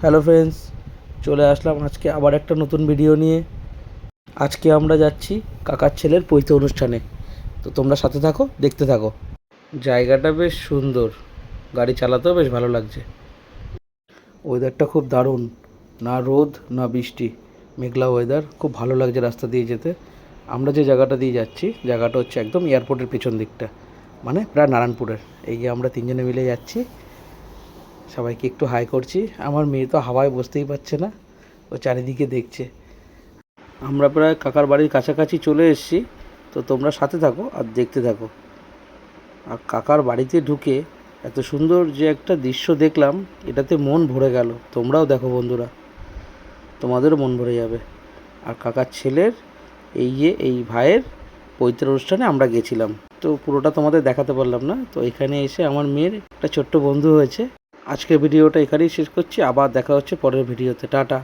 Hello friends, চলে আসলাম আজকে আবার একটা নতুন ভিডিও নিয়ে। আজকে আমরা যাচ্ছি কাকার ছেলের পৈতে অনুষ্ঠানে। তো তোমরা সাথে থাকো, দেখতে থাকো। জায়গাটা বেশ সুন্দর, গাড়ি চালাতেও বেশ ভালো লাগছে। ওয়েদারটা খুব দারুণ, না রোদ না বৃষ্টি, মেঘলা ওয়েদার, খুব ভালো লাগছে রাস্তা দিয়ে যেতে। আমরা যে জায়গাটা দিয়ে যাচ্ছি, জায়গাটা হচ্ছে একদম এয়ারপোর্টের পেছন দিকটা, মানে প্রায় নারায়ণপুরের। এই যে আমরা তিনজনে মিলে যাচ্ছি, সবাইকে একটু হাই করছি। আমার মেয়ে তো হাওয়ায় বসতেই পারছে না, ও চারিদিকে দেখছে। আমরা প্রায় কাকার বাড়ির কাছাকাছি চলে এসেছি। তো তোমরা সাথে থাকো আর দেখতে থাকো। আর কাকার বাড়িতে ঢুকে এত সুন্দর যে একটা দৃশ্য দেখলাম, এটাতে মন ভরে গেল। তোমরাও দেখো বন্ধুরা, তোমাদেরও মন ভরে যাবে। আর কাকার ছেলের এই ভাইয়ের পৈতৃক অনুষ্ঠানে আমরা গেছিলাম। তো পুরোটা তোমাদের দেখাতে পারলাম না। তো এখানে এসে আমার মেয়ের একটা ছোট্ট বন্ধু হয়েছে। আজকের ভিডিওটা এখানেই শেষ করছি, আবার দেখা হচ্ছে পরের ভিডিওতে। টাটা।